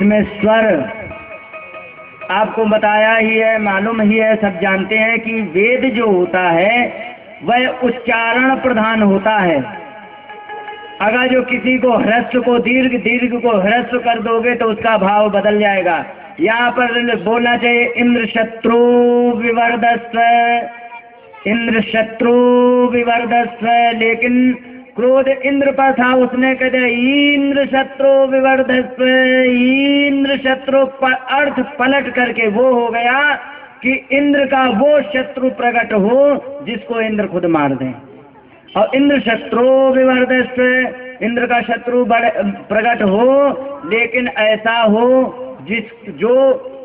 में स्वर आपको बताया ही है, मालूम ही है, सब जानते हैं कि वेद जो होता है वह उच्चारण प्रधान होता है। अगर जो किसी को ह्रस्व को दीर्घ, दीर्घ को ह्रस्व कर दोगे तो उसका भाव बदल जाएगा। यहाँ पर बोलना चाहिए इंद्र शत्रु विवर्धस्व, इंद्र शत्रु विवर्धस्व, लेकिन क्रोध इंद्र पर था, उसने कहते इंद्र शत्रु विवर्धस्व, इंद्र शत्रु पर अर्थ पलट करके वो हो गया कि इंद्र का वो शत्रु प्रकट हो जिसको इंद्र खुद मार दें। और इंद्र शत्रु विवर्धस्व, इंद्र का शत्रु प्रकट हो, लेकिन ऐसा हो जो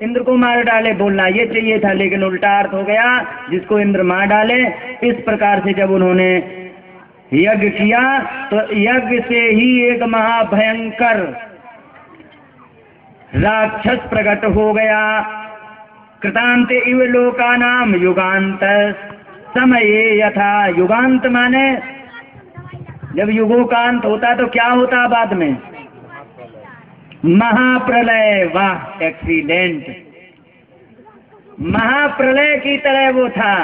इंद्र को मार डाले। बोलना ये चाहिए था, लेकिन उल्टा अर्थ हो गया, जिसको इंद्र मार डाले। इस प्रकार से जब उन्होंने यज्ञ किया तो यज्ञ से ही एक महाभयंकर राक्षस प्रकट हो गया। कृतांत इव लोकानाम युगांत समये यथा, युगांत माने जब युगों का अंत होता तो क्या होता बाद में? महाप्रलय। वाह, एक्सीलेंट। महाप्रलय की तरह वो था,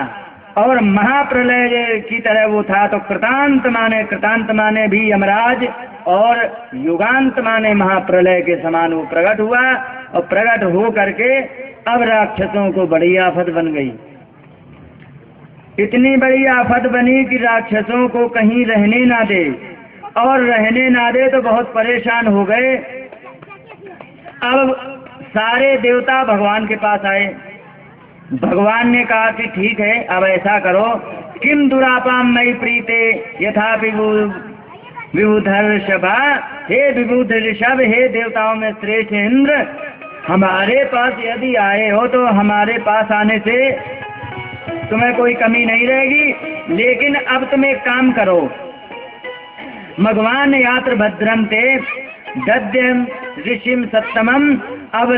और महाप्रलय की तरह वो था। तो कृतांत माने भी यमराज, और युगांत माने महाप्रलय के समान वो प्रकट हुआ। और प्रकट हो करके अब राक्षसों को बड़ी आफत बन गई। इतनी बड़ी आफत बनी कि राक्षसों को कहीं रहने ना दे, और रहने ना दे तो बहुत परेशान हो गए। अब सारे देवता भगवान के पास आए। भगवान ने कहा कि ठीक है, अब ऐसा करो, किम दुरापाम मई प्रीते यथा विबुधर ऋषभा, हे विबुध ऋषभ, हे देवताओं में श्रेष्ठ इंद्र, हमारे पास यदि आए हो तो हमारे पास आने से तुम्हें कोई कमी नहीं रहेगी। लेकिन अब तुम एक काम करो, भगवान यात्र भद्रम ते दद्यम ऋषिम सप्तमम, अब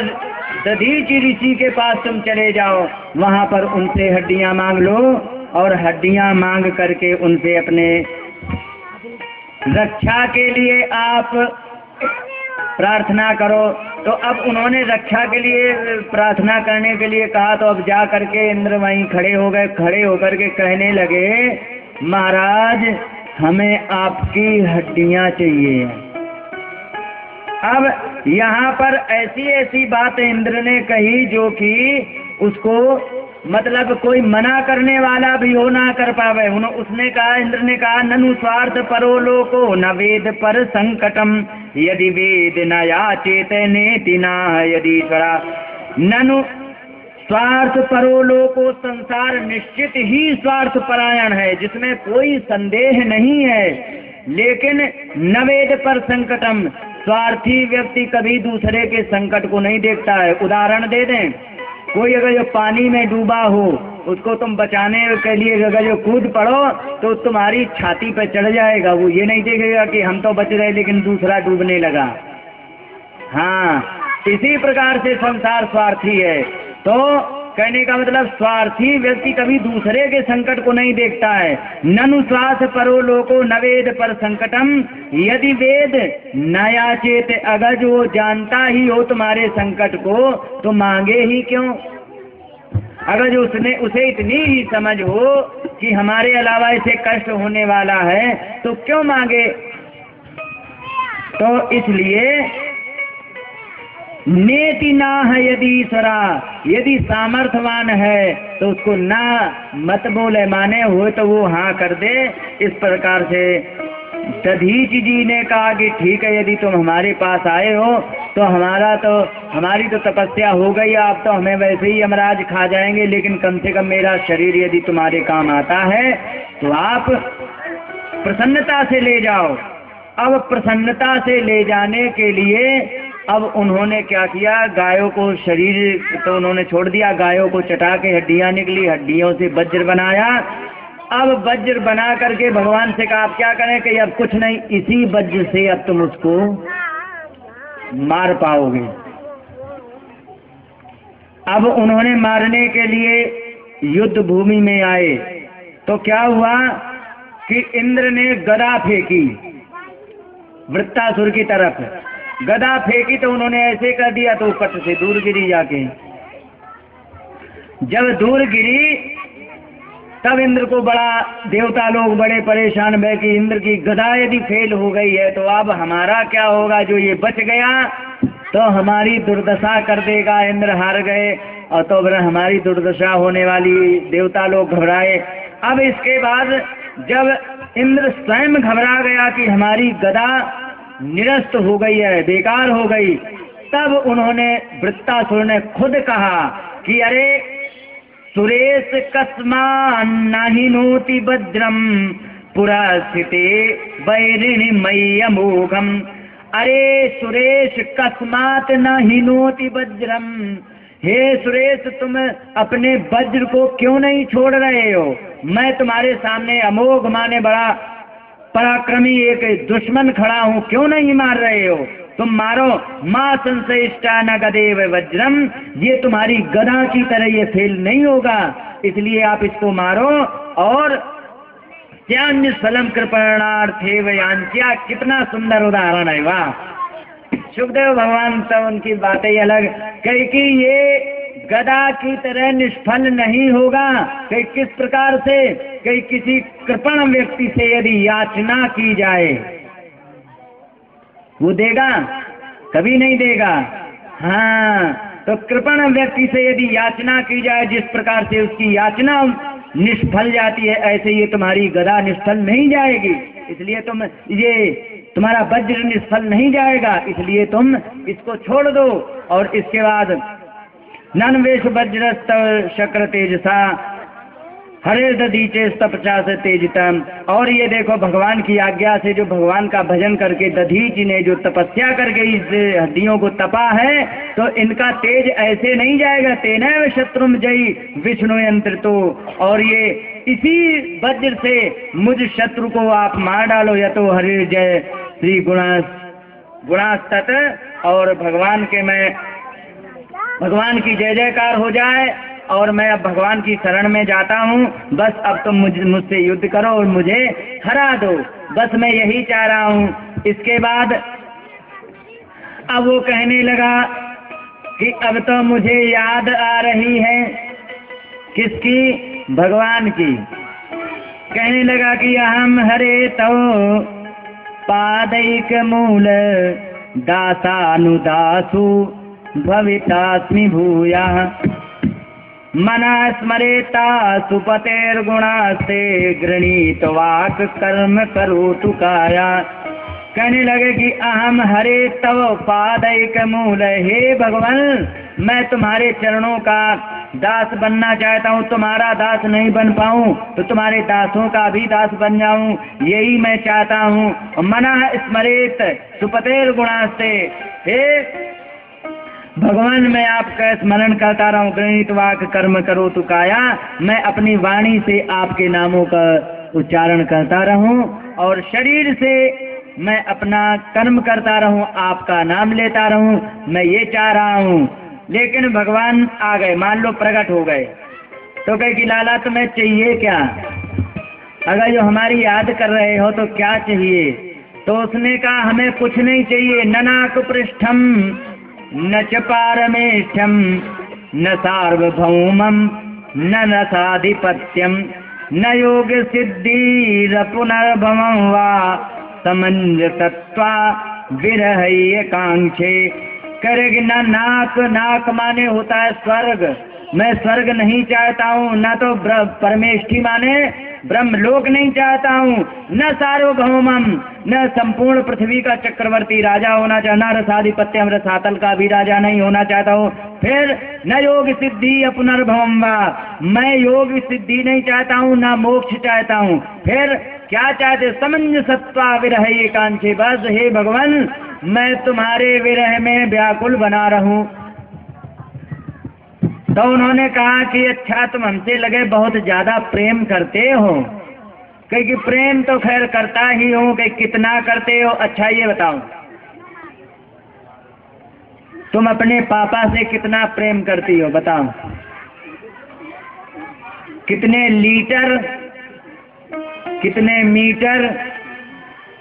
दधीचि ऋषि के पास तुम चले जाओ, वहां पर उनसे हड्डियां मांग लो, और हड्डियां मांग करके उनसे अपने रक्षा के लिए आप प्रार्थना करो। तो अब उन्होंने रक्षा के लिए प्रार्थना करने के लिए कहा, तो अब जा करके इंद्र वहीं खड़े हो गए। खड़े होकर के कहने लगे, महाराज हमें आपकी हड्डियां चाहिए। अब यहाँ पर ऐसी ऐसी बात इंद्र ने कही जो कि उसको मतलब कोई मना करने वाला भी हो ना कर पावे। उसने कहा, इंद्र ने कहा, ननु स्वार्थ परो लोको न वेद पर संकटम, यदि वेद न याचेत नेति न यदीश्वरा। ननु स्वार्थ परो लोको, संसार निश्चित ही स्वार्थ परायण है, जिसमें कोई संदेह नहीं है। लेकिन न वेद पर संकटम, स्वार्थी व्यक्ति कभी दूसरे के संकट को नहीं देखता है। उदाहरण दे दें, कोई अगर जो पानी में डूबा हो, उसको तुम बचाने के लिए अगर जो कूद पड़ो तो तुम्हारी छाती पर चढ़ जाएगा। वो ये नहीं देखेगा कि हम तो बच रहे लेकिन दूसरा डूबने लगा। हाँ, इसी प्रकार से संसार स्वार्थी है। तो कहने का मतलब स्वार्थी व्यक्ति कभी दूसरे के संकट को नहीं देखता है। ननु स्वार्थ परो लोको न वेद पर संकटम, यदि वेद न याचेत, अगर जो वो जानता ही हो तुम्हारे संकट को तो मांगे ही क्यों? अगर जो उसे इतनी ही समझ हो कि हमारे अलावा इसे कष्ट होने वाला है तो क्यों मांगे? तो इसलिए नेति ना है यदि ईश्वरा, यदि सामर्थ्यवान है तो उसको ना मत बोले, माने हो तो वो हाँ कर दे। इस प्रकार से दधीच जी ने कहा कि ठीक है, यदि तुम हमारे पास आए हो तो हमारी तो तपस्या हो गई, आप तो हमें वैसे ही यमराज खा जाएंगे, लेकिन कम से कम मेरा शरीर यदि तुम्हारे काम आता है तो आप प्रसन्नता से ले जाओ। अब प्रसन्नता से ले जाने के लिए अब उन्होंने क्या किया, गायों को शरीर तो उन्होंने छोड़ दिया, गायों को चटा के हड्डियां निकली, हड्डियों से वज्र बनाया। अब वज्र बना करके भगवान से कहा, आप क्या करें कि अब कुछ नहीं, इसी वज्र से अब तुम उसको मार पाओगे। अब उन्होंने मारने के लिए युद्ध भूमि में आए तो क्या हुआ कि इंद्र ने गदा फेंकी वृत्तासुर की तरफ, गदा फेंकी तो उन्होंने ऐसे कर दिया तो पट से दूर गिरी जाके। जब दूर गिरी तब इंद्र को बड़ा, देवता लोग बड़े परेशान भय कि इंद्र की गदा यदि फेल हो गई है तो अब हमारा क्या होगा, जो ये बच गया तो हमारी दुर्दशा कर देगा, इंद्र हार गए और तो हमारी दुर्दशा होने वाली। देवता लोग घबराए। अब इसके बाद जब इंद्र स्वयं घबरा गया कि हमारी गदा निरस्त हो गई है, बेकार हो गई, तब उन्होंने, वृत्तासुर ने खुद कहा कि अरे सुरेश कस्मान्नाहि नोति वज्रम पुरस्थिते वैरिणि मयि अमोघम। अरे सुरेश कस्मात न हिनोति वज्रम, हे सुरेश तुम अपने वज्र को क्यों नहीं छोड़ रहे हो? मैं तुम्हारे सामने अमोघ माने बड़ा पराक्रमी एक दुश्मन खड़ा हूँ, क्यों नहीं मार रहे हो? तुम मारो। मां संशयिष्टा न गदेव वज्रम, ये तुम्हारी गदा की तरह ये फेल नहीं होगा, इसलिए आप इसको मारो। और त्यान्य फलम कृपणार्थे वयांच्या, कितना सुंदर उदाहरण है, वाह। सुखदेव भगवान तो उनकी बातें अलग, कहीं कि ये गदा की तरह निष्फल नहीं होगा। कहीं किस प्रकार से, कहीं किसी कृपण व्यक्ति से यदि याचना की जाए वो देगा? कभी नहीं देगा। हाँ, तो कृपण व्यक्ति से यदि याचना की जाए, जिस प्रकार से उसकी याचना निष्फल जाती है, ऐसे ये तुम्हारी गदा निष्फल नहीं जाएगी, इसलिए तुम ये तुम्हारा वज्र निष्फल नहीं जाएगा, इसलिए तुम इसको छोड़ दो। और इसके बाद नन्वेश वज्रस्तव शक्र तेजसा हरे दधीचे तपचा से तेजितम। और ये देखो भगवान की आज्ञा से जो भगवान का भजन करके दधीच ने जो तपस्या करके इस हड्डियों को तपा है, तो इनका तेज ऐसे नहीं जाएगा। तेनैव शत्रुम जयी विष्णु यंत्र तो, और ये इसी वज्र से मुझ शत्रु को आप मार डालो। या तो हरे जय श्री गुणास्तत, और भगवान की जय जयकार हो जाए और मैं अब भगवान की शरण में जाता हूँ। बस अब तुम मुझसे युद्ध करो और मुझे हरा दो, बस मैं यही चाह रहा हूँ। इसके बाद अब वो कहने लगा कि अब तो मुझे याद आ रही है, किसकी? भगवान की। कहने लगा कि अहम हरे तो पादैक मूल दासानुदासु भवितास्मि भूया मना स्मरेता सुपतेर्गुणास्ते गृणीत वाक कर्म करोतु काया। कहने लगे कि अहम हरे तव पादैक मूल, हे भगवान मैं तुम्हारे चरणों का दास बनना चाहता हूँ। तुम्हारा दास नहीं बन पाऊँ तो तुम्हारे दासों का भी दास बन जाऊँ, यही मैं चाहता हूँ। मना स्मरेत सुपतेर्गुणास्ते, हे भगवान मैं आपका स्मरण करता रहा हूँ। गृणीत वाक कर्म करो तु काया, मैं अपनी वाणी से आपके नामों का उच्चारण करता रहूं और शरीर से मैं अपना कर्म करता रहूं, आपका नाम लेता रहूं, मैं ये चाह रहा हूँ। लेकिन भगवान आ गए, मान लो प्रकट हो गए, तो कहे कि लाला तुम्हें चाहिए क्या? अगर जो हमारी याद कर रहे हो तो क्या चाहिए? तो उसने कहा हमें कुछ नहीं चाहिए। ननाक पृष्ठम न च पारमेष्ठ्यम न सार्वभौमम न रसाधिपत्यम न योग सिद्धि पुनर्भवम वा समंजसत्वा विरह कांक्षे। करेगी न नाक, नाक माने होता है स्वर्ग, मैं स्वर्ग नहीं चाहता हूँ, न तो परमेष्ठी माने ब्रह्मलोक नहीं चाहता हूँ, न सार्वभौमम न संपूर्ण पृथ्वी का चक्रवर्ती राजा होना चाहता, न रसाधिपत्यम रसातल का भी राजा नहीं होना चाहता हूँ। फिर न योग सिद्धि पुनर्भवम वा, मैं योग सिद्धि नहीं चाहता हूँ, न मोक्ष चाहता हूँ। फिर क्या चाहते? समंजसत्वा विरह एकांक्षे, बस हे भगवान मैं तुम्हारे विरह में व्याकुल बना रहूं। तो उन्होंने कहा कि अच्छा तुम हमसे लगे बहुत ज्यादा प्रेम करते हो। क्योंकि प्रेम तो खैर करता ही हूँ, कि कितना करते हो? अच्छा ये बताओ तुम अपने पापा से कितना प्रेम करती हो, बताओ कितने लीटर, कितने मीटर,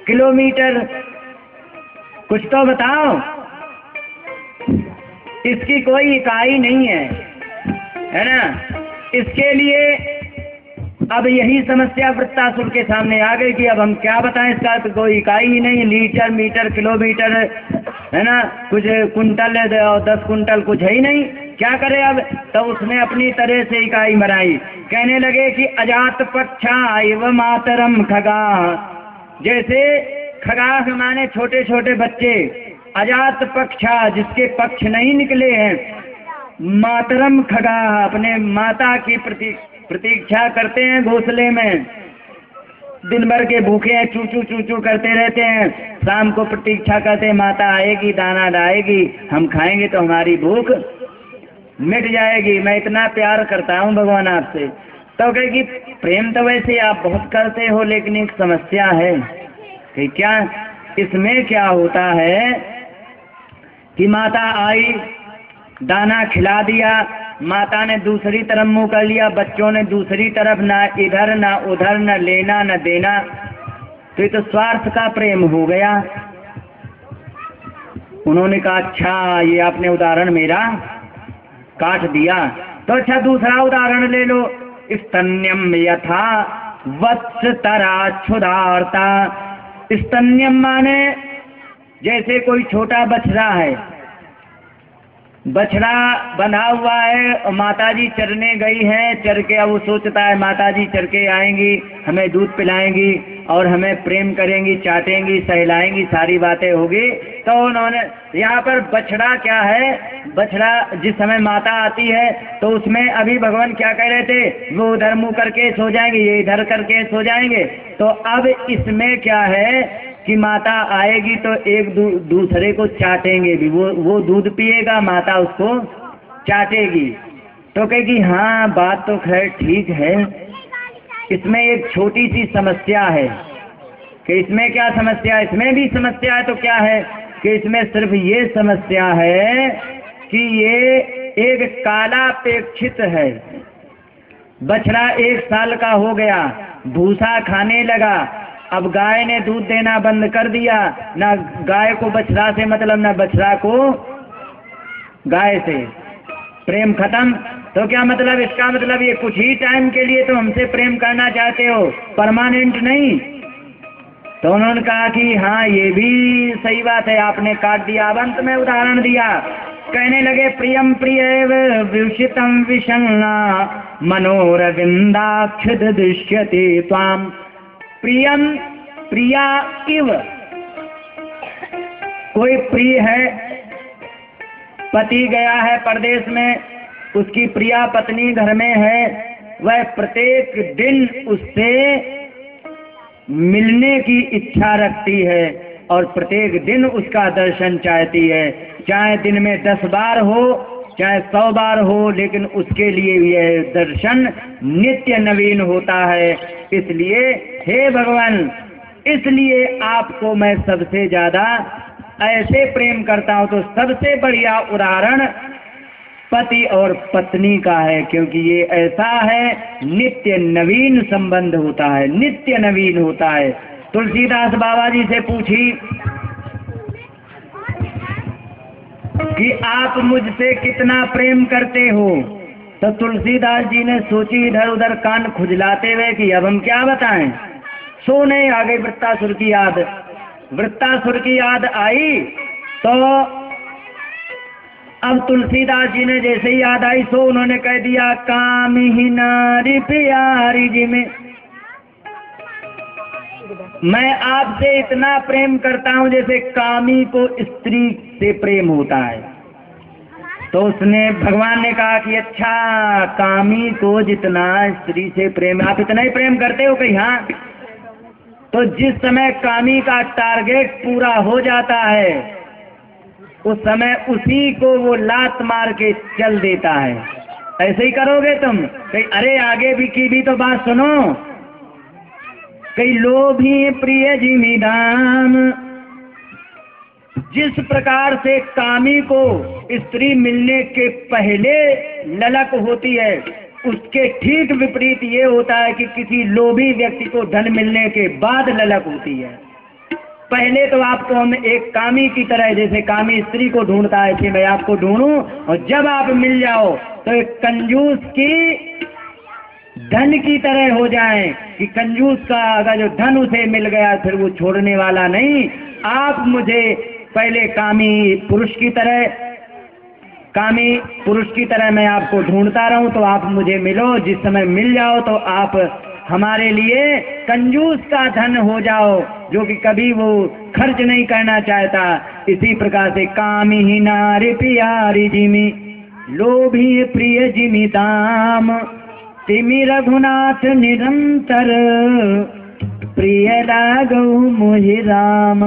किलोमीटर? कुछ तो बताओ। इसकी कोई इकाई नहीं है ना। इसके लिए अब यही समस्या वृत्तासुर के सामने आ गई कि अब हम क्या बताएं, इसका तो कोई इकाई ही नहीं, लीटर मीटर किलोमीटर है ना, कुछ कुंटल 10 कुंटल कुछ है ही नहीं, क्या करे अब। तो उसने अपनी तरह से इकाई बनाई, कहने लगे कि अजात पक्षा एव मातरम खगा। जैसे खगा माने छोटे छोटे बच्चे, अजात पक्षा जिसके पक्ष नहीं निकले हैं, मातरम खगा अपने माता की प्रतीक्षा करते हैं घोंसले में, दिन भर के भूखे हैं, चू चू चू चू करते रहते हैं, शाम को प्रतीक्षा करते हैं माता आएगी, दाना डालेगी, हम खाएंगे तो हमारी भूख मिट जाएगी। मैं इतना प्यार करता हूँ भगवान आपसे। तो कहेगी प्रेम तो वैसे आप बहुत करते हो, लेकिन एक समस्या है कि क्या इसमें क्या होता है कि माता आई, दाना खिला दिया, माता ने दूसरी तरफ मुंह कर लिया, बच्चों ने दूसरी तरफ, ना इधर ना उधर, न लेना न देना, तो ये तो स्वार्थ का प्रेम हो गया। उन्होंने कहा अच्छा ये आपने उदाहरण मेरा काट दिया, तो अच्छा दूसरा उदाहरण ले लो। स्तन्यम यथा वत्सतरा क्षुधार्ता। स्तन्यम माने जैसे कोई छोटा बछड़ा है, बछड़ा बंधा हुआ है और माताजी चरने गई है, चर के अब वो सोचता है माताजी चर के आएंगी, हमें दूध पिलाएंगी और हमें प्रेम करेंगी, चाटेंगी, सहलाएंगी, सारी बातें होगी। तो उन्होंने यहाँ पर बछड़ा क्या है, बछड़ा जिस समय माता आती है तो उसमें अभी भगवान क्या कह रहे थे, वो उधर मुँह करके सो जाएंगे, ये इधर करके सो जाएंगे। तो अब इसमें क्या है कि माता आएगी तो एक दूसरे को चाटेंगे भी, वो दूध पिएगा, माता उसको चाटेगी। तो कहेगी हाँ बात तो खैर ठीक है, इसमें एक छोटी सी समस्या है। कि इसमें क्या समस्या है, इसमें भी समस्या है। तो क्या है कि इसमें सिर्फ ये समस्या है कि ये एक कालापेक्षित है। बछड़ा 1 साल का हो गया, भूसा खाने लगा, अब गाय ने दूध देना बंद कर दिया, ना गाय को बछड़ा से मतलब, ना बछड़ा को गाय से, प्रेम खत्म। तो क्या मतलब, इसका मतलब ये कुछ ही टाइम के लिए तो हमसे प्रेम करना चाहते हो, परमानेंट नहीं। तो उन्होंने कहा कि हाँ ये भी सही बात है, आपने काट दिया। अब अंत में उदाहरण दिया, कहने लगे प्रियम प्रिय विषितम विषण्णा मनोरविंदाक्षित दृश्यते त्वाम। प्रियम प्रिया इव, कोई प्रिय है, पति गया है परदेश में, उसकी प्रिया पत्नी घर में है, वह प्रत्येक दिन उससे मिलने की इच्छा रखती है और प्रत्येक दिन उसका दर्शन चाहती है, चाहे दिन में 10 बार हो चाहे 100 बार हो, लेकिन उसके लिए यह दर्शन नित्य नवीन होता है। इसलिए हे भगवान, इसलिए आपको मैं सबसे ज्यादा ऐसे प्रेम करता हूं। तो सबसे बढ़िया उदाहरण पति और पत्नी का है, क्योंकि ये ऐसा है नित्य नवीन संबंध होता है, नित्य नवीन होता है। तुलसीदास बाबा जी से पूछी कि आप मुझसे कितना प्रेम करते हो, तो तुलसीदास जी ने सोची इधर उधर कान खुजलाते हुए कि अब हम क्या बताएं। सोने आ गई वृत्तासुर की याद। वृत्तासुर की याद आई तो अब तुलसीदास जी ने जैसे ही याद आई सो उन्होंने कह दिया, काम ही नारी प्यारी जी में, मैं आपसे इतना प्रेम करता हूं जैसे कामी को स्त्री से प्रेम होता है। तो उसने भगवान ने कहा कि अच्छा, कामी को जितना स्त्री से प्रेम, आप इतना ही प्रेम करते हो कहीं? हाँ। तो जिस समय कामी का टारगेट पूरा हो जाता है उस समय उसी को वो लात मार के चल देता है। ऐसे ही करोगे तुम? कहीं अरे आगे भी की भी तो बात सुनो। कई लोभी प्रिय जिमी दाम, जिस प्रकार से कामी को स्त्री मिलने के पहले ललक होती है, उसके ठीक विपरीत ये होता है कि किसी लोभी व्यक्ति को धन मिलने के बाद ललक होती है। पहले तो आपको हम एक कामी की तरह, जैसे कामी स्त्री को ढूंढता है कि मैं आपको ढूंढूं, और जब आप मिल जाओ तो एक कंजूस की धन की तरह हो जाए कि कंजूस का अगर जो धन उसे मिल गया फिर वो छोड़ने वाला नहीं। आप मुझे पहले कामी पुरुष की तरह मैं आपको ढूंढता रहूं, तो आप मुझे मिलो, जिस समय मिल जाओ तो आप हमारे लिए कंजूस का धन हो जाओ, जो कि कभी वो खर्च नहीं करना चाहता। इसी प्रकार से कामी ही नारी प्यारी जिमी, लोभी प्रिय जिमी दाम, तिमि रघुनाथ निरंतर, प्रिय लागौ मोहि राम।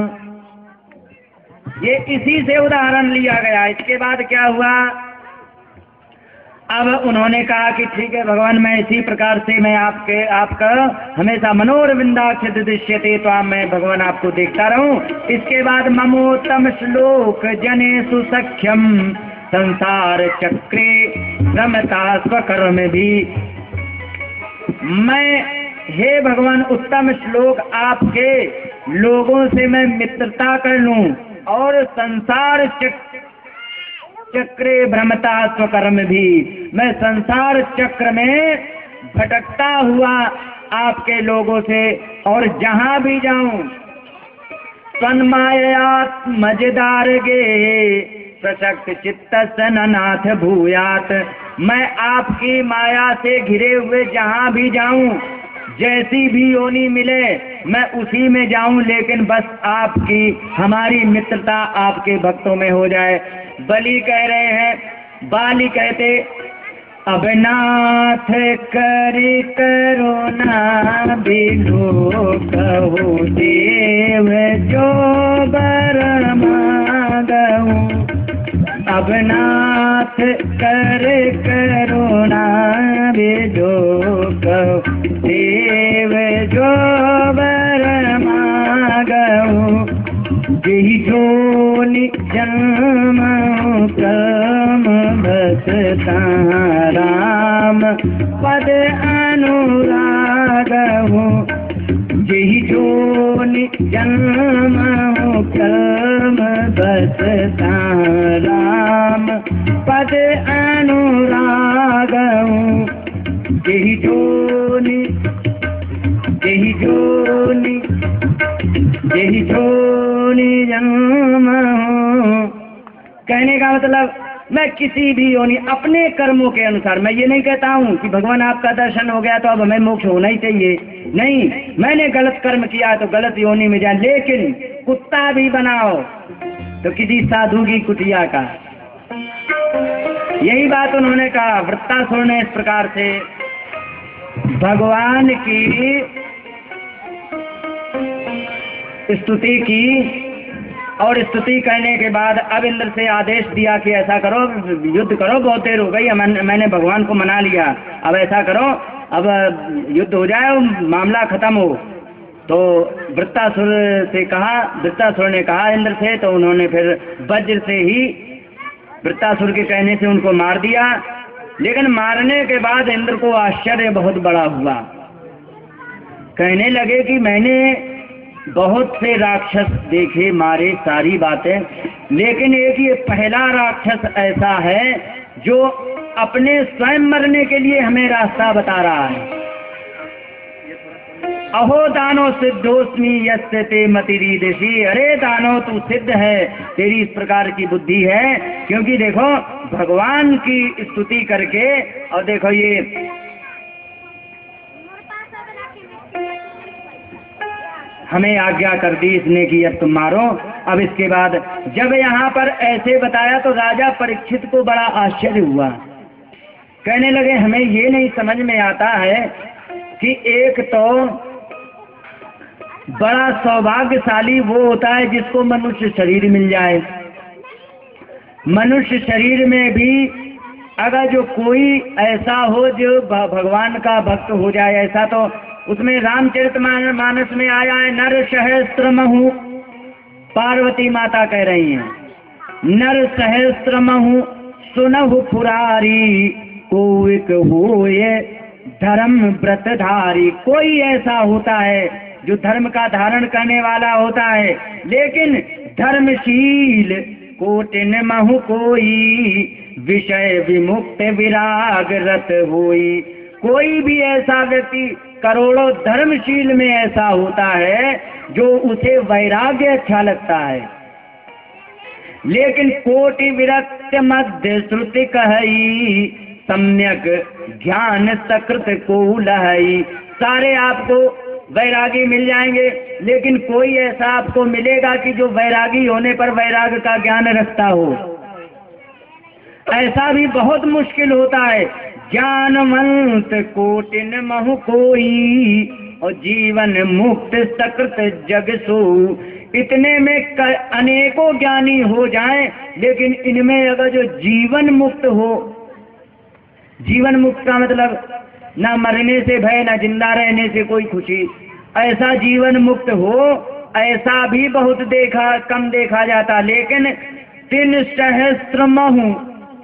ये इसी से उदाहरण लिया गया। इसके बाद क्या हुआ, अब उन्होंने कहा कि ठीक है भगवान, मैं इसी प्रकार से मैं आपका हमेशा मनोरविंदाक्षित दृश्यते, तो मैं भगवान आपको देखता रहूं। इसके बाद ममोत्तम श्लोक जनेषु सख्यम, संसार चक्रे रमता स्वकर्म भी। मैं हे भगवान उत्तम श्लोक आपके लोगों से मैं मित्रता कर लूं, और संसार चक्रे भ्रमता स्वकर्म भी, मैं संसार चक्र में भटकता हुआ आपके लोगों से, और जहां भी जाऊं तन्मायात मजेदार गे, सशक्त चित्त सननाथ भूयात। मैं आपकी माया से घिरे हुए जहां भी जाऊं, जैसी भी योनि मिले मैं उसी में जाऊं, लेकिन बस आपकी हमारी मित्रता आपके भक्तों में हो जाए। बलि कह रहे हैं, बाली कहते अब नाथ करी करुणा बिलो कहो देव जो बर मांगऊं, अब नाथ कर करुणा बिलो कहो देव जो बर मांगऊं, यही जोनि जन्म कर्म बसता राम पद अनुराग हो, यही जोनि जन्म कर्म बसता राम पद अनुराग हो, यही जोनि जन्म हो। कहने का मतलब मैं किसी भी योनि अपने कर्मों के अनुसार, मैं ये नहीं कहता हूँ कि भगवान आपका दर्शन हो गया तो अब हमें मोक्ष होना ही चाहिए, नहीं, मैंने गलत कर्म किया तो गलत योनि में जाए, लेकिन कुत्ता भी बनाओ तो किसी साधु की कुटिया का। यही बात उन्होंने कहा। वृत्तासुर ने इस प्रकार से भगवान की स्तुति की, और स्तुति करने के बाद अब इंद्र से आदेश दिया कि ऐसा करो, युद्ध करो, बहुत देर हो गई, मैंने भगवान को मना लिया, अब ऐसा करो, अब युद्ध हो जाए, मामला खत्म हो। तो वृत्तासुर ने कहा इंद्र से, तो उन्होंने फिर वज्र से ही वृत्तासुर के कहने से उनको मार दिया। लेकिन मारने के बाद इंद्र को आश्चर्य बहुत बड़ा हुआ। कहने लगे कि मैंने बहुत से राक्षस देखे, मारे, सारी बातें, लेकिन एक ये पहला राक्षस ऐसा है जो अपने स्वयं मरने के लिए हमें रास्ता बता रहा है। अहो दानो सिद्धोस्मी यस्य ते मतिरीदृषि, अरे दानो तू सिद्ध है, तेरी इस प्रकार की बुद्धि है, क्योंकि देखो भगवान की स्तुति करके, और देखो ये हमें आज्ञा कर दी इसने कि अब तुम मारो। अब इसके बाद जब यहाँ पर ऐसे बताया तो राजा परीक्षित को बड़ा आश्चर्य हुआ। कहने लगे हमें ये नहीं समझ में आता है कि एक तो बड़ा सौभाग्यशाली वो होता है जिसको मनुष्य शरीर मिल जाए। मनुष्य शरीर में भी अगर जो कोई ऐसा हो जो भगवान का भक्त हो जाए, ऐसा तो उसमें रामचरितमानस में आया है, नर सहस्त्रमहु, पार्वती माता कह रही हैं, नर सहस्त्रमहु सुनहु पुरारी, कोइक होए धर्म व्रतधारी। कोई ऐसा होता है जो धर्म का धारण करने वाला होता है। लेकिन धर्मशील कोटिन महु कोई, विषय विमुक्त विराग रत होई। कोई भी ऐसा व्यक्ति करोड़ों धर्मशील में ऐसा होता है जो उसे वैराग्य अच्छा लगता है, लेकिन कोटि विरक्त मध्य श्रुति कहई, सम्यक ज्ञान सकृत को लहई। सारे आपको वैरागी मिल जाएंगे, लेकिन कोई ऐसा आपको मिलेगा कि जो वैरागी होने पर वैराग का ज्ञान रखता हो, ऐसा भी बहुत मुश्किल होता है। ज्ञानवंत कोटिन महु कोई, और जीवन मुक्त सकृत जग सो। इतने में अनेकों ज्ञानी हो जाएं, लेकिन इनमें अगर जो जीवन मुक्त हो, जीवन मुक्त का मतलब ना मरने से भय, ना जिंदा रहने से कोई खुशी, ऐसा जीवन मुक्त हो, ऐसा भी बहुत कम देखा जाता। लेकिन 3 सहस्त्र महु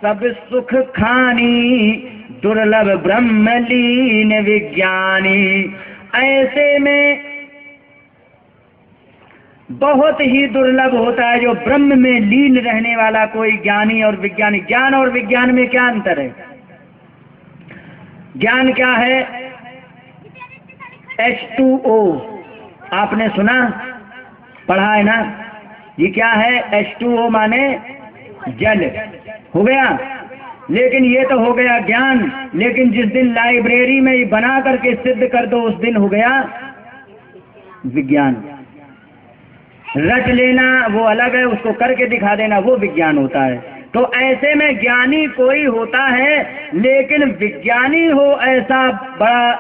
सब सुख खानी, दुर्लभ ब्रह्मलीन विज्ञानी। ऐसे में बहुत ही दुर्लभ होता है जो ब्रह्म में लीन रहने वाला कोई ज्ञानी और विज्ञानी। ज्ञान और विज्ञान में क्या अंतर है? ज्ञान क्या है? H2O आपने सुना, पढ़ा है ना? ये क्या है? H2O माने जल, हो गया। लेकिन ये तो हो गया ज्ञान। लेकिन जिस दिन लाइब्रेरी में ये बना करके सिद्ध कर दो, उस दिन हो गया विज्ञान। रट लेना वो अलग है, उसको करके दिखा देना वो विज्ञान होता है। तो ऐसे में ज्ञानी कोई होता है, लेकिन विज्ञानी हो ऐसा बड़ा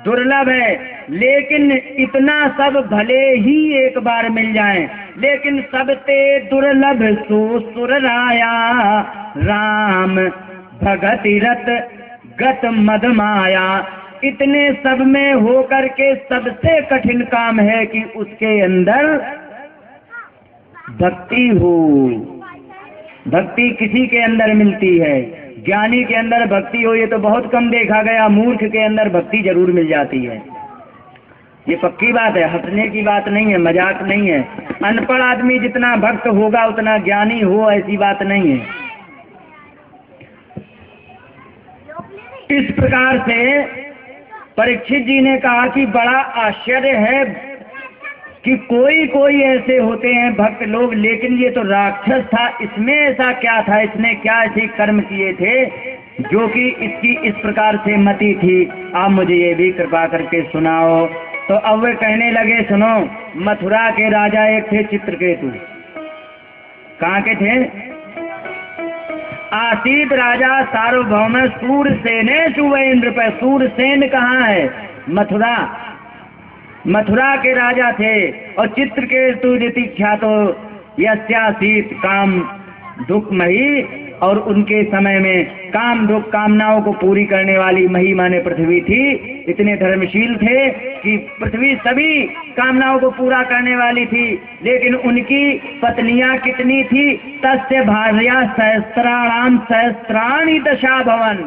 दुर्लभ है। लेकिन इतना सब भले ही एक बार मिल जाएं, लेकिन सबते दुर्लभ सो सुर राया, राम भगति रत गत मद माया। इतने सब में हो करके सबसे कठिन काम है कि उसके अंदर भक्ति हो। भक्ति किसी के अंदर मिलती है, ज्ञानी के अंदर भक्ति हो ये तो बहुत कम देखा गया। मूर्ख के अंदर भक्ति जरूर मिल जाती है, ये पक्की बात है, हंसने की बात नहीं है, मजाक नहीं है। अनपढ़ आदमी जितना भक्त होगा उतना ज्ञानी हो, ऐसी बात नहीं है। इस प्रकार से परीक्षित जी ने कहा कि बड़ा आश्चर्य है कि कोई ऐसे होते हैं भक्त लोग, लेकिन ये तो राक्षस था। इसमें ऐसा क्या था? इसने क्या ऐसे कर्म किए थे जो कि इसकी इस प्रकार से मति थी? आप मुझे ये भी कृपा करके सुनाओ। तो अब वे कहने लगे, सुनो, मथुरा के राजा एक थे चित्रकेतु। कहाँ के थे? आसीत राजा सार्वभौम सूरसेने सुवेंद्र पे। सूरसेन कहाँ है? मथुरा। मथुरा के राजा थे। और चित्रकेतु रीति ख्यातो यस्यासीत काम दुखमयी, और उनके समय में काम दुख कामनाओं को पूरी करने वाली मही माने पृथ्वी थी। इतने धर्मशील थे कि पृथ्वी सभी कामनाओं को पूरा करने वाली थी। लेकिन उनकी पत्नियां कितनी थी? तस्य भार्या सहस्त्राणाम सहस्त्राणि दशा भवन।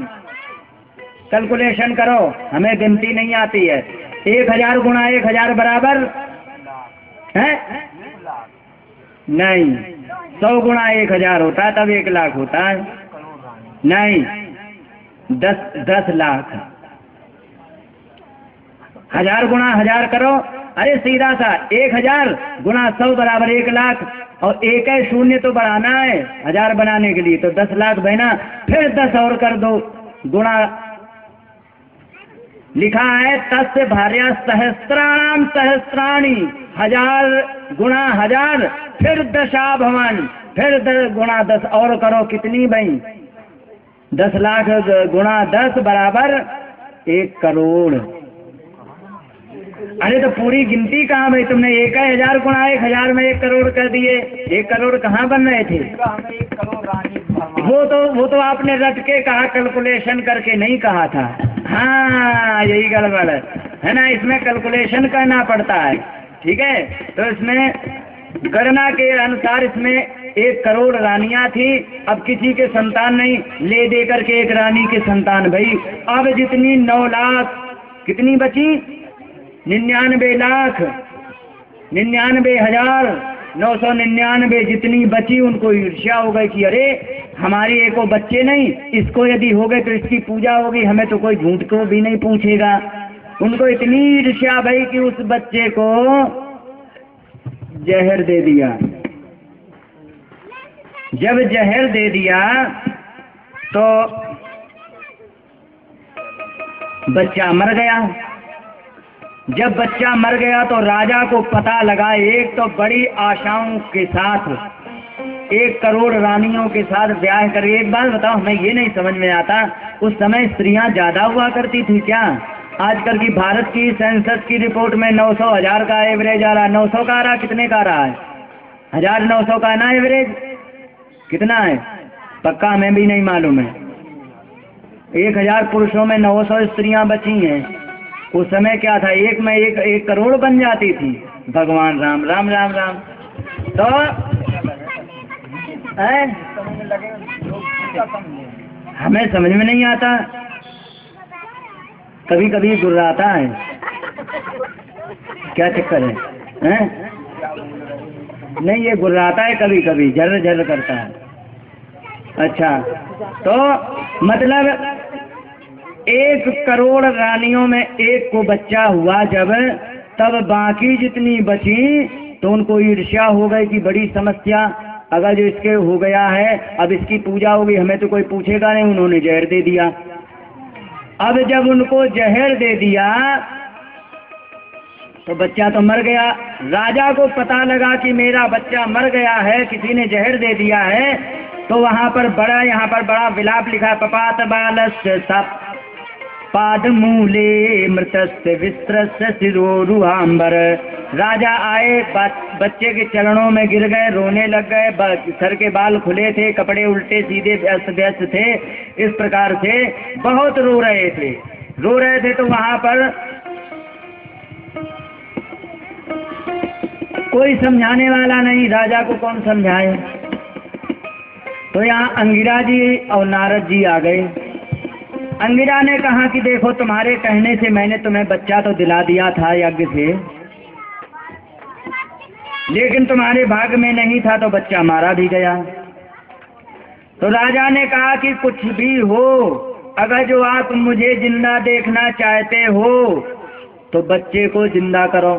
कैलकुलेशन करो, हमें गिनती नहीं आती है। 1000 गुणा 1000 बराबर है? नहीं, 100 गुणा 1000 होता है तब 1 लाख होता है। नहीं, 10 लाख। 1000 गुणा 1000 करो, अरे सीधा सा 1000 गुणा 100 बराबर 1 लाख। और एक है शून्य तो बढ़ाना है 1000 बनाने के लिए, तो 10 लाख बहना। फिर 10 और कर दो गुणा, लिखा है तस्य भार्या सहस्त्राणाम सहस्त्राणि। 1000 गुणा 1000, फिर दशा भवन, फिर 10 गुणा 10 और करो। कितनी भाई? 10 लाख गुणा 10 बराबर 1 करोड़। अरे तो पूरी गिनती कहाँ भाई? तुमने 1000 गुणा 1000 में 1 करोड़ कर दिए। 1 करोड़ कहाँ बन रहे थे? वो तो आपने रट के कहा, कैलकुलेशन करके नहीं कहा था। हाँ, यही गड़बड़ है ना, इसमें कैलकुलेशन करना पड़ता है। ठीक है, तो इसमें गणना के अनुसार इसमें 1 करोड़ रानियां थी। अब किसी के संतान नहीं, ले दे करके 1 रानी के संतान भाई। अब जितनी 9 लाख कितनी बची? $99,999 जितनी बची उनको ईर्ष्या हो गई कि अरे हमारी एको बच्चे नहीं, इसको यदि हो गए तो इसकी पूजा होगी, हमें तो कोई झूठ को भी नहीं पूछेगा। उनको इतनी ईर्ष्या भई कि उस बच्चे को जहर दे दिया। जब जहर दे दिया तो बच्चा मर गया। जब बच्चा मर गया तो राजा को पता लगा, एक तो बड़ी आशाओं के साथ 1 करोड़ रानियों के साथ ब्याह कर। एक बात बताओ, हमें ये नहीं समझ में आता, उस समय स्त्रियां ज्यादा हुआ करती थी क्या? आजकल की भारत की सेंसस की रिपोर्ट में 900 1000 का एवरेज आ रहा। 900 का आ रहा, कितने का आ रहा है? 1900 का है ना एवरेज? कितना है पक्का हमें भी नहीं मालूम है। 1000 पुरुषों में 900 स्त्रियां बची हैं। उस समय क्या था, एक में 1 करोड़ बन जाती थी। भगवान राम राम राम राम। तो हमें समझ में नहीं आता, कभी कभी गुर्राता है। क्या चक्कर है? नहीं, ये गुर्राता है कभी कभी, झर झर करता है। अच्छा, तो मतलब 1 करोड़ रानियों में 1 को बच्चा हुआ जब, तब बाकी जितनी बची तो उनको ईर्ष्या हो गई कि बड़ी समस्या, अगर जो इसके हो गया है अब इसकी पूजा होगी, हमें तो कोई पूछेगा नहीं। उन्होंने जहर दे दिया। अब जब उनको जहर दे दिया तो बच्चा तो मर गया। राजा को पता लगा कि मेरा बच्चा मर गया है, किसी ने जहर दे दिया है। तो यहाँ पर बड़ा विलाप लिखा, पपात बालस्य सप पादमूले मृतस्य विस्त्रस्य शिरोरुहांबर। राजा आए, बच्चे के चरणों में गिर गए, रोने लग गए। सर के बाल खुले थे, कपड़े उल्टे सीधे अस्त व्यस्त थे, इस प्रकार से बहुत रो रहे थे। तो वहां पर कोई समझाने वाला नहीं, राजा को कौन समझाए। तो यहाँ अंगिरा जी और नारद जी आ गए। अंगिरा ने कहा कि देखो, तुम्हारे कहने से मैंने तुम्हें बच्चा तो दिला दिया था यज्ञ से, लेकिन तुम्हारे भाग्य में नहीं था तो बच्चा मारा भी गया। तो राजा ने कहा कि कुछ भी हो, अगर जो आप मुझे जिंदा देखना चाहते हो तो बच्चे को जिंदा करो।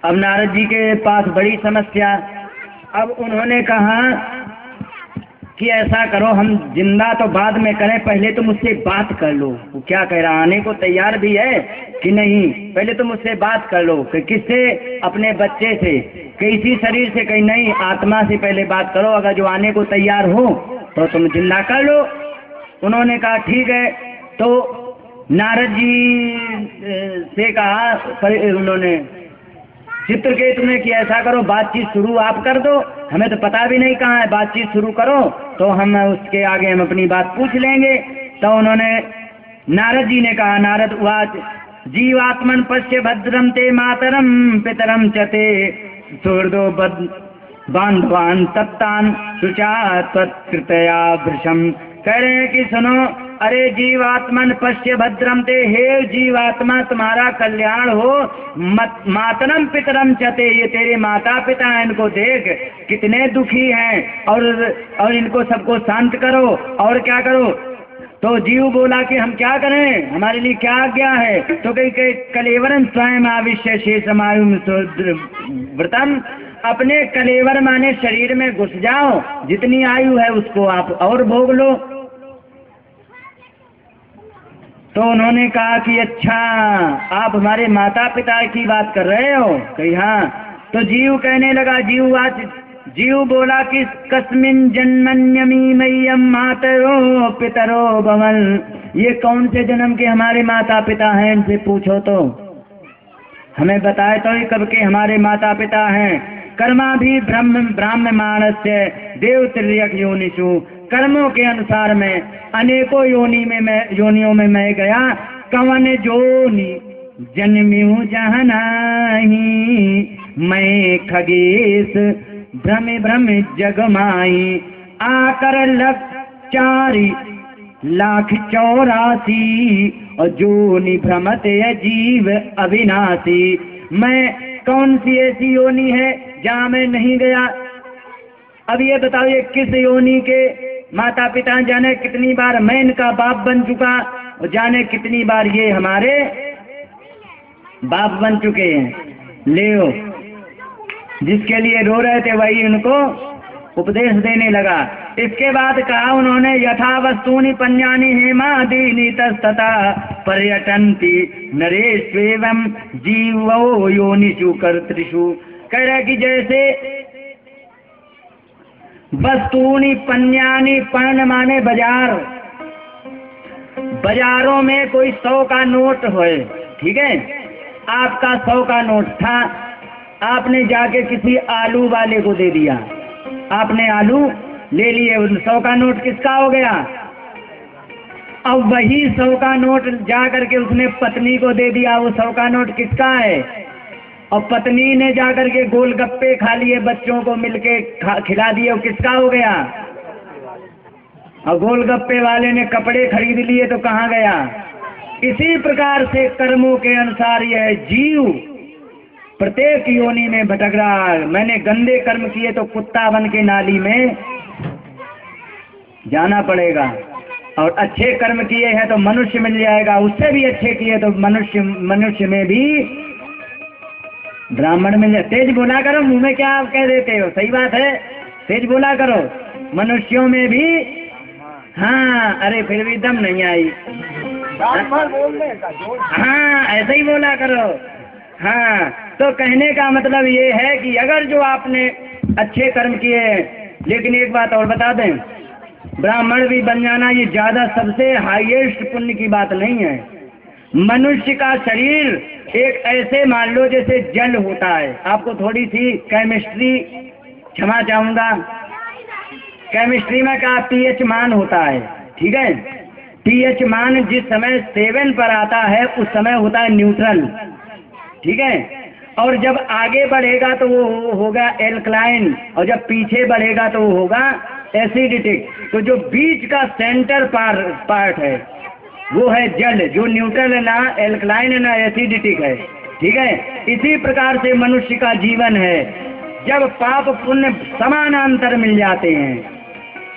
अब नारद जी के पास बड़ी समस्या। अब उन्होंने कहा कि ऐसा करो, हम जिंदा तो बाद में करें, पहले तुम मुझसे बात कर लो। वो क्या कह रहा, आने को तैयार भी है कि नहीं? पहले तुम मुझसे बात कर लो। कि किससे? अपने बच्चे से। कि इसी शरीर से? कहीं नहीं, आत्मा से पहले बात करो, अगर जो आने को तैयार हो तो तुम जिंदा कर लो। उन्होंने कहा ठीक है। तो नारद जी से कहा, उन्होंने चित्रकेतु ने कि ऐसा करो, बातचीत शुरू आप कर दो, हमें तो पता भी नहीं कहाँ है, बातचीत शुरू करो तो हम उसके आगे हम अपनी बात पूछ लेंगे। तो उन्होंने, नारद जी ने कहा, नारद उवाच जीवात्मन पश्य भद्रम ते मातरम पितरम चते सुहृदो बांधवान तत्तान शुचा तत्कृतया वृषम। कह रहे हैं कि सुनो, अरे जीवात्मन पश्य भद्रम ते, हे जीवात्मा तुम्हारा कल्याण हो। मातरम पितरम चते, ये तेरे माता पिता हैं, इनको देख कितने दुखी हैं, और इनको सबको शांत करो। और क्या करो? तो जीव बोला कि हम क्या करें, हमारे लिए क्या आज्ञा है? तो कहीं कलेवरन स्वयं आविश्य शेषमायु व्रतम, अपने कलेवर माने शरीर में घुस जाओ, जितनी आयु है उसको आप और भोग लो। तो उन्होंने कहा कि अच्छा, आप हमारे माता पिता की बात कर रहे हो? कही हाँ। तो जीव कहने लगा, जीव बोला कि कस्मिन जन्मन्यमी मय्यम मातरो पितरो भवन, ये कौन से जन्म के हमारे माता पिता हैं, इनसे पूछो तो हमें बताए तो ही कब के हमारे माता पिता हैं। कर्मा भी ब्राह्ममाणस्य देव तिर्यक योनिषु, कर्मों के अनुसार में अनेकों योनियों में मैं गया। कवन जोनि जन्म्यू जहनाही, मैं खगेश भ्रम जगमाई, आकर लग चारी 1,84,000 और जोनि भ्रमत है जीव अविनाशी। मैं कौन सी ऐसी योनि है जहाँ मैं नहीं गया? अब ये बताओ, ये किस योनि के माता पिता, जाने कितनी बार मैं इनका बाप बन चुका और जाने कितनी बार ये हमारे बाप बन चुके हैं। लेओ, जिसके लिए रो रहे थे वही उनको उपदेश देने लगा। इसके बाद कहा उन्होंने, यथा वस्तूनि पन्यानि हेमादीनि तस्तथा पर्यटन्ति नरेष्वेवं जीवो योनिषु कर्तृषु। कह रहा कि जैसे वस्तूनि पन्यानि, पर्ण माने बाजार, बाजारों में कोई 100 का नोट हो, ठीक है, आपका 100 का नोट था, आपने जाके किसी आलू वाले को दे दिया, आपने आलू ले लिए, 100 का नोट किसका हो गया? अब वही 100 का नोट जा करके उसने पत्नी को दे दिया, वो 100 का नोट किसका है? और पत्नी ने जाकर के गोलगप्पे खा लिए, बच्चों को मिलके खिला दिए, वो किसका हो गया? और गोलगप्पे वाले ने कपड़े खरीद लिए तो कहाँ गया? इसी प्रकार से कर्मों के अनुसार यह जीव प्रत्येक योनि में भटक रहा है। मैंने गंदे कर्म किए तो कुत्ता बन के नाली में जाना पड़ेगा, और अच्छे कर्म किए हैं तो मनुष्य मिल जाएगा, उससे भी अच्छे किए तो मनुष्य में भी ब्राह्मण मिल जाए। तेज बोला करो, मुंह में क्या आप कह देते हो? सही बात है, तेज बोला करो। मनुष्यों में भी, हाँ, अरे फिर भी दम नहीं आई, हाँ ऐसे ही बोला करो। हाँ, तो कहने का मतलब ये है कि अगर जो आपने अच्छे कर्म किए, लेकिन एक बात और बता दें, ब्राह्मण भी बन जाना ये ज्यादा सबसे हाईएस्ट पुण्य की बात नहीं है। मनुष्य का शरीर एक ऐसे मान लो जैसे जल होता है। आपको थोड़ी सी केमिस्ट्री क्षमा चाहूंगा, केमिस्ट्री में का pH मान होता है, ठीक है, pH मान जिस समय 7 पर आता है उस समय होता है न्यूट्रल, ठीक है, और जब आगे बढ़ेगा तो वो होगा एल्कलाइन, और जब पीछे बढ़ेगा तो वो होगा एसिडिटिक। तो जो बीच का सेंटर पार्ट है वो है जल, जो न्यूट्रल है, ना एल्कलाइन है ना एसिडिटिक है, ठीक है। इसी प्रकार से मनुष्य का जीवन है। जब पाप पुण्य समानांतर मिल जाते हैं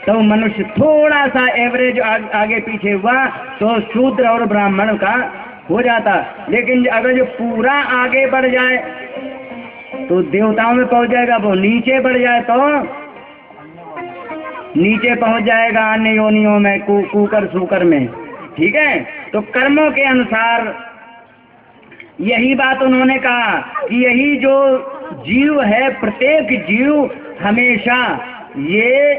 तो मनुष्य थोड़ा सा एवरेज आगे पीछे हुआ तो शूद्र और ब्राह्मण का हो जाता, लेकिन अगर जो पूरा आगे बढ़ जाए तो देवताओं में पहुंच जाएगा, वो नीचे बढ़ जाए तो नीचे पहुंच जाएगा अन्य योनियों में, कुकर सूकर में, ठीक है। तो कर्मों के अनुसार यही बात उन्होंने कहा कि यही जो जीव है, प्रत्येक जीव हमेशा ये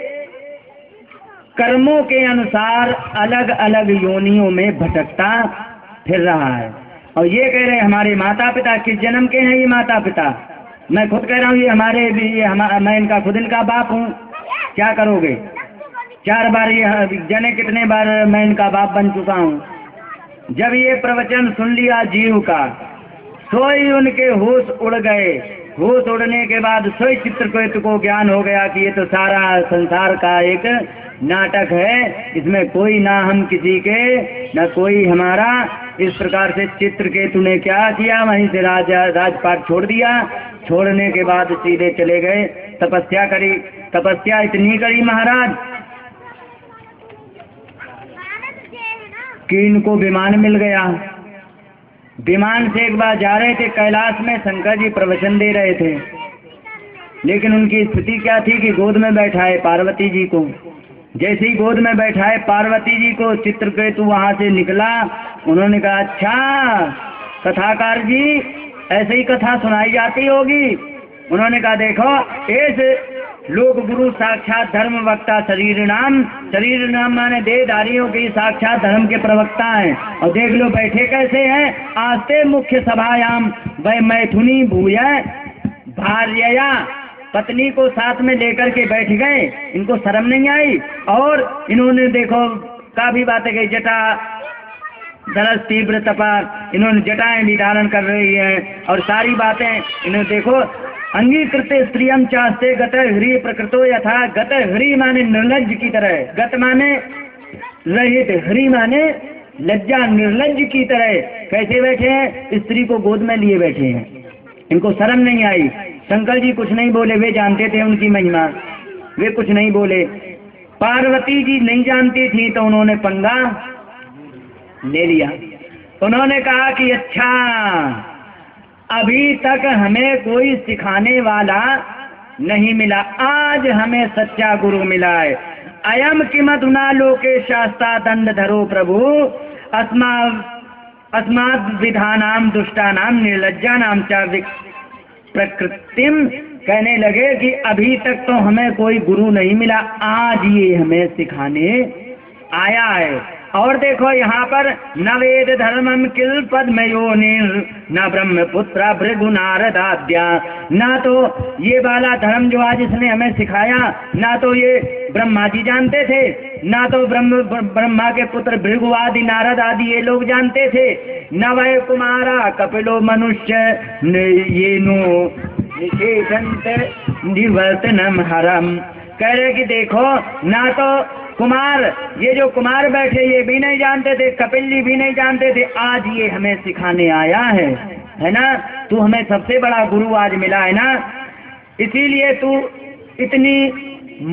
कर्मों के अनुसार अलग अलग योनियों में भटकता फिर रहा है। और ये कह रहे हमारे माता पिता किस जन्म के हैं? ये माता पिता, मैं खुद कह रहा हूँ ये हमारे भी, मैं इनका खुद इनका बाप हूँ। क्या करोगे? 4 बार ये जाने कितने बार मैं इनका बाप बन चुका हूँ। जब ये प्रवचन सुन लिया जीव का, सोई उनके होश उड़ गए। होश उड़ने के बाद सोई चित्रकेतु को ज्ञान हो गया कि ये तो सारा संसार का एक नाटक है, इसमें कोई ना हम किसी के ना कोई हमारा। इस प्रकार से चित्रकेतु ने क्या किया, वहीं से राजपाट छोड़ दिया। छोड़ने के बाद सीधे चले गए, तपस्या करी। तपस्या इतनी करी महाराज कि इनको विमान मिल गया। विमान से एक बार जा रहे थे कैलाश में, शंकर जी प्रवचन दे रहे थे, लेकिन उनकी स्थिति क्या थी कि गोद में बैठाए पार्वती जी को। जैसे ही गोद में बैठाए पार्वती जी को, चित्रकेतु वहां से निकला। उन्होंने कहा अच्छा कथाकार जी, ऐसे ही कथा सुनाई जाती होगी। उन्होंने कहा देखो, इस लोक गुरु साक्षात धर्म वक्ता शरीर नाम माने देहधारियों की साक्षात धर्म के प्रवक्ता हैं। और देख लो बैठे कैसे हैं, आस्ते मुख्य सभायाम वह मैथुनी भूय भार्यया, पत्नी को साथ में लेकर के बैठ गए। इनको शर्म नहीं आई। और इन्होंने देखो काफी बातें कही, जटा दरस तीव्र तपा, इन्होंने जटाएं भी धारण कर रही हैं और सारी बातें इन्होंने देखो। अंगीकृत स्त्रियम चास्ते गत ह्री प्रकृतो यथा, गत ह्री माने निर्लज्ज की तरह, गत माने रहित, हरि माने लज्जा निर्लज्ज की तरह कैसे बैठे हैं, स्त्री को गोद में लिए बैठे हैं, इनको शर्म नहीं आई। शंकर जी कुछ नहीं बोले, वे जानते थे उनकी महिमा, वे कुछ नहीं बोले। पार्वती जी नहीं जानती थी तो उन्होंने पंगा ले लिया। उन्होंने कहा कि अच्छा, अभी तक हमें कोई सिखाने वाला नहीं मिला, आज हमें सच्चा गुरु मिला है। अयम किमधुना लोके शास्ता दंड धरो प्रभु, अस्माद विधानाम दुष्टानाम निर्लज्जानाम च प्रकृतिम। कहने लगे कि अभी तक तो हमें कोई गुरु नहीं मिला, आज ये हमें सिखाने आया है। और देखो यहाँ पर न वेद धर्मम किल पद्मयोनिर न ब्रह्मपुत्र भृगु नारदाद्या, ना तो ये वाला धर्म जो आज इसने हमें सिखाया, ना तो ये ब्रह्मा जी जानते थे, ना तो ब्रह्मा के पुत्र भृगु आदि नारद आदि ये लोग जानते थे, न वह कुमारा कपिलो मनुष्य ये नो निवर्तनम हरम। कह रहे कि देखो, ना तो कुमार, ये जो कुमार बैठे ये भी नहीं जानते थे, कपिल जी भी नहीं जानते थे, आज ये हमें सिखाने आया है ना। तू हमें सबसे बड़ा गुरु आज मिला है ना, इसीलिए तू इतनी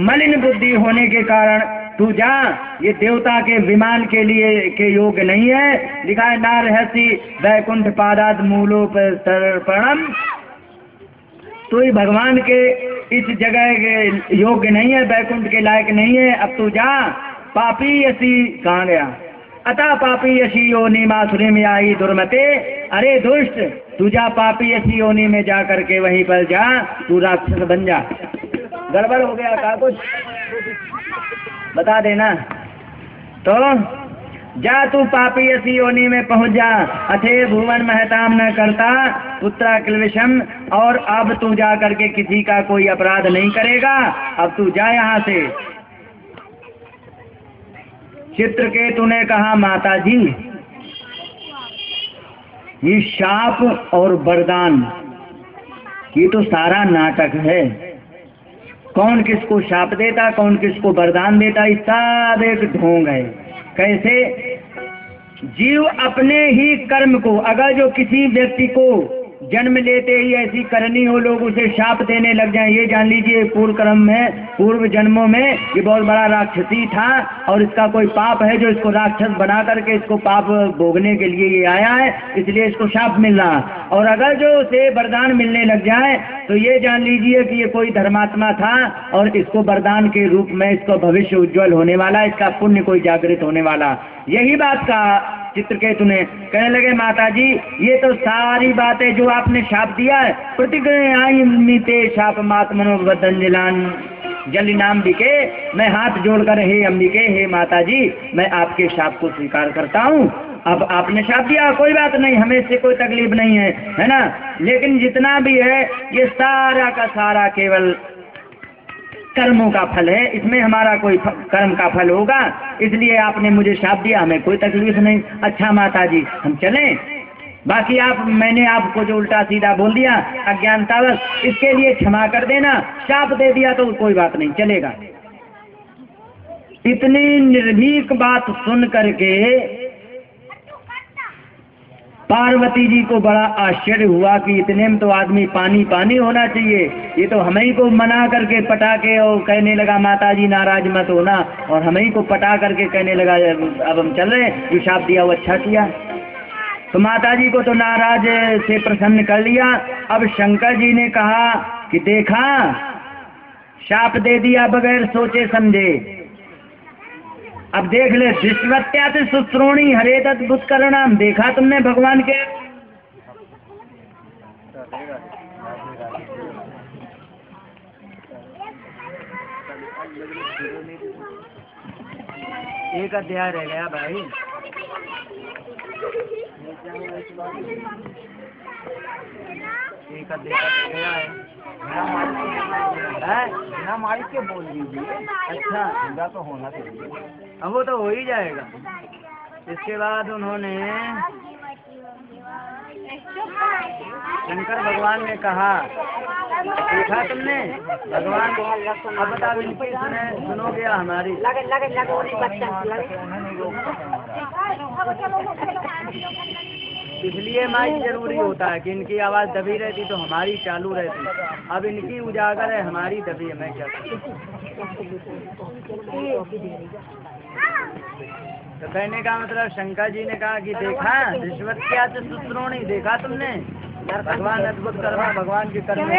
मलिन बुद्धि होने के कारण तू जा, ये देवता के विमान के लिए के योग्य नहीं है। लिखा है ना रहसी वैकुंठ पादाद मूलो पर तर्पणम, तू ही भगवान के इस जगह के योग्य नहीं है, बैकुंठ के लायक नहीं है, अब तू जा। पापी यसी कहाँ गया, अतः पापी यशी योनि मासुरी में आई दुर्मते। अरे दुष्ट, तू जा पापी यसी योनि में जा करके वहीं पर जा, तू राक्षस बन जा। गड़बड़ हो गया का कुछ बता देना। तो जा तू पापी ऐसी योनि में पहुंच जा, अथे भुवन महताम न करता पुत्रा क्लेशम। और अब तू जा करके किसी का कोई अपराध नहीं करेगा, अब तू जा यहाँ से। चित्रकेतु ने कहा माता जी, ये शाप और वरदान ये तो सारा नाटक है, कौन किसको शाप देता कौन किसको वरदान देता, ये सब एक ढोंग है। कैसे? जीव अपने ही कर्म को, अगर जो किसी व्यक्ति को जन्म लेते ही ऐसी करनी हो, लोग उसे शाप देने लग जाएं, ये जान लीजिए पूर्व कर्म में, पूर्व जन्मों में ये बहुत बड़ा राक्षसी था और इसका कोई पाप है जो इसको राक्षस बना करके इसको पाप भोगने के लिए ये आया है, इसलिए इसको शाप मिल रहा। और अगर जो उसे वरदान मिलने लग जाए तो ये जान लीजिए कि ये कोई धर्मात्मा था और इसको वरदान के रूप में इसको भविष्य उज्जवल होने वाला, इसका पुण्य कोई जागृत होने वाला। यही बात का चित्रकेतु ने कहने लगे माता जी, ये तो सारी बातें जो आपने शाप दिया है, प्रतिज्ञाते शाप मात मनोबदंजलान जल नाम बिके, मैं हाथ जोड़कर हे अंबिके, हे माता जी, मैं आपके शाप को स्वीकार करता हूँ। अब आपने शाप दिया, कोई बात नहीं, हमें इससे कोई तकलीफ नहीं है ना, लेकिन जितना भी है ये सारा का सारा केवल कर्मों का फल है, इसमें हमारा कोई कर्म का फल होगा, इसलिए आपने मुझे शाप दिया, हमें कोई तकलीफ नहीं। अच्छा माता जी हम चलें, बाकी मैंने आपको जो उल्टा सीधा बोल दिया अज्ञानतावश, इसके लिए क्षमा कर देना, शाप दे दिया तो कोई बात नहीं, चलेगा। इतनी निर्भीक बात सुन करके पार्वती जी को बड़ा आश्चर्य हुआ कि इतने में तो आदमी पानी पानी होना चाहिए, ये तो हमें ही को मना करके पटा के और कहने लगा माता जी नाराज मत होना, और हमें ही को पटा करके कहने लगा अब हम चल रहे, जो शाप दिया वो अच्छा किया। तो माता जी को तो नाराज से प्रसन्न कर लिया। अब शंकर जी ने कहा कि देखा, शाप दे दिया बगैर सोचे समझे, अब देख ले, दृष्टवत्या से सुश्रोणी हरेत अद्भुत करणाम, देखा तुमने भगवान के एक अध्याय रह गया भाई, एक अध्याय रह गया है, बिना माइक के बोल दीजिए। अच्छा पूरा तो होना चाहिए, अब वो तो हो ही जाएगा। इसके बाद उन्होंने शंकर भगवान ने कहा देखा तुमने भगवान अब बताओ इनकी सुनोगे या हमारी? इसलिए माइक जरूरी होता है कि इनकी आवाज दबी रहती तो हमारी चालू रहती। अब इनकी उजागर है, हमारी दबी है। मैं क्या करूं? तो कहने का मतलब शंकर जी ने कहा कि देखा रिश्वत क्या सूत्रों नहीं देखा तुमने? भगवान अद्भुत कर्मा, भगवान के कर्म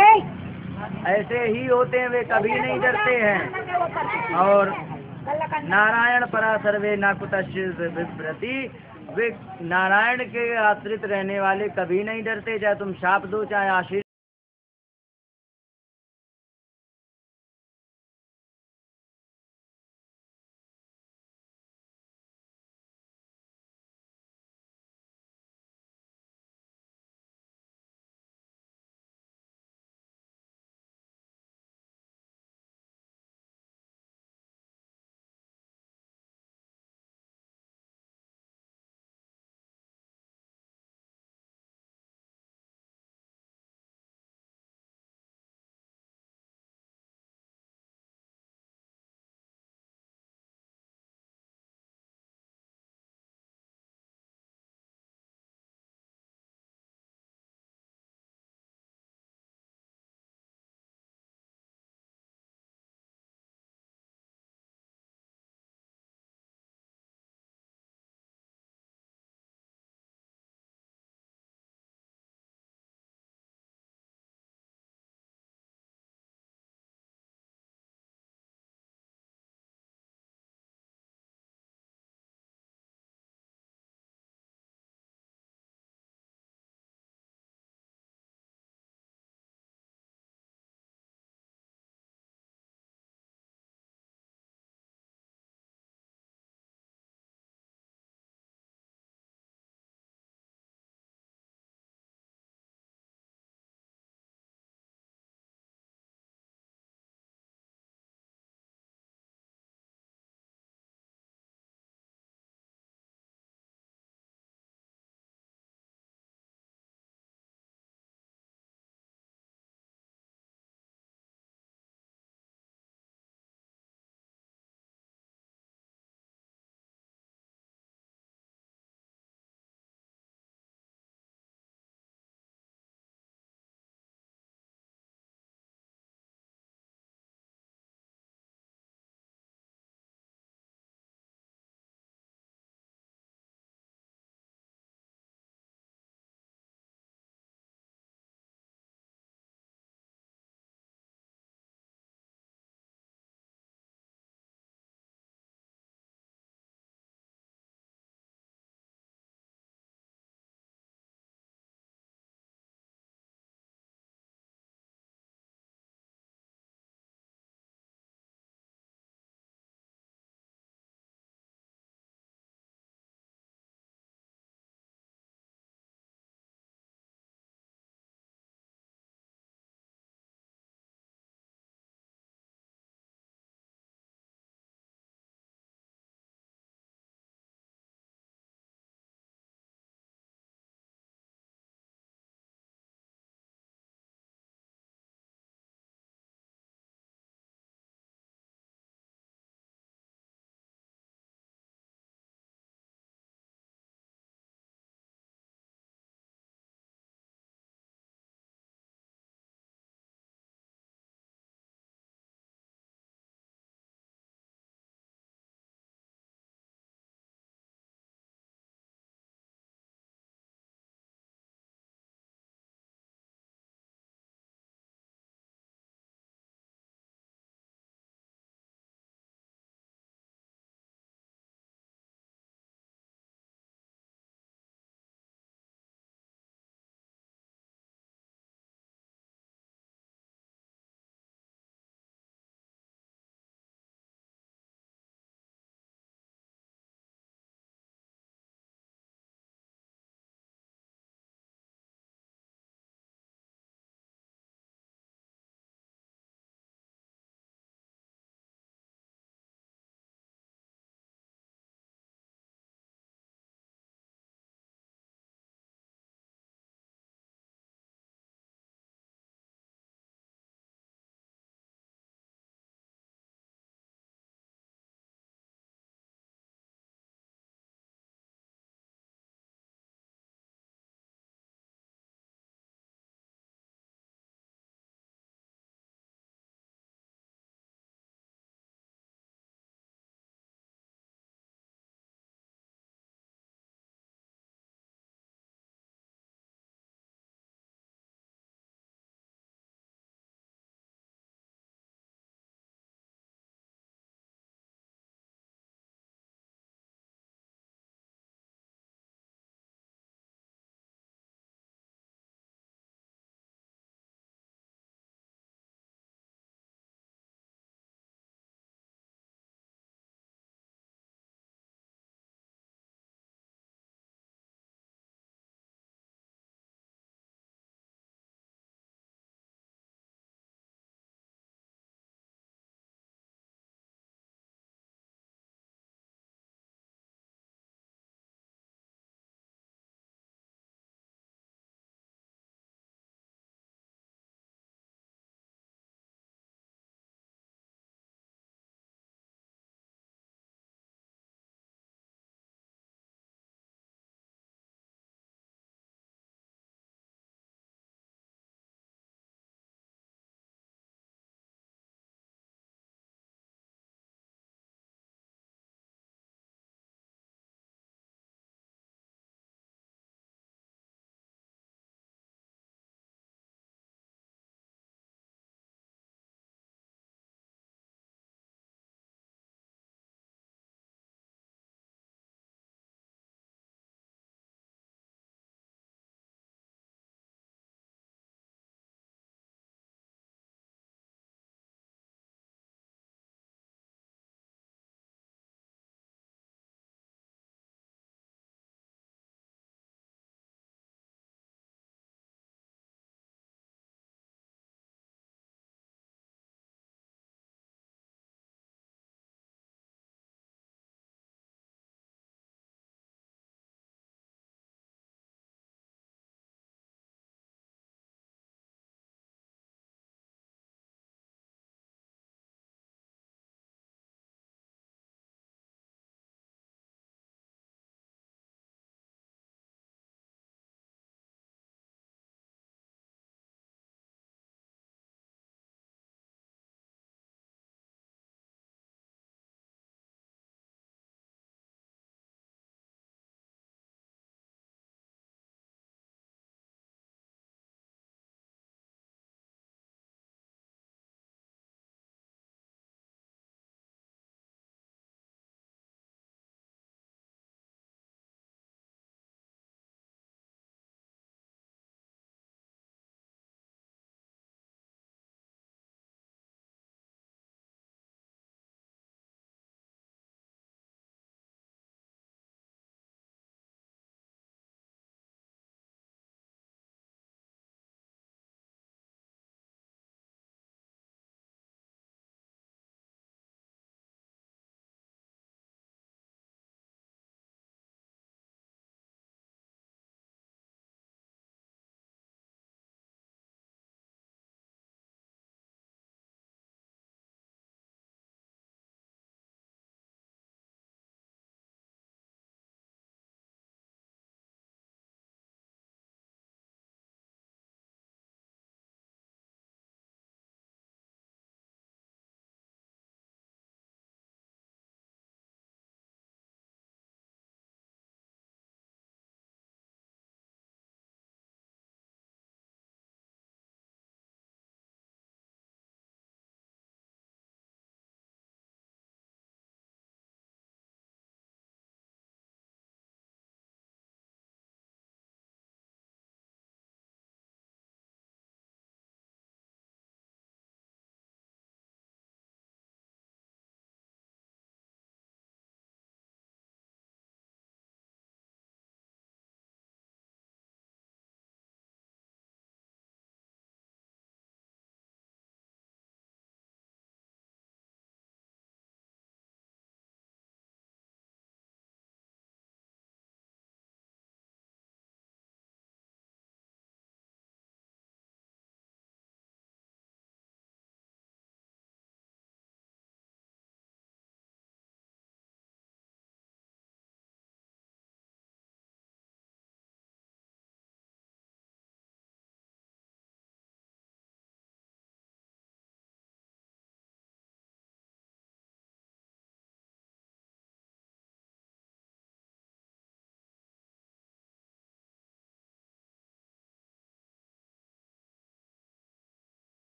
ऐसे ही होते हैं, वे कभी नहीं डरते हैं। और नारायण परा सर्वे ना कुतश्चित् बिभ्रति, वे नारायण के आश्रित रहने वाले कभी नहीं डरते, चाहे तुम शाप दो चाहे आशीर्वाद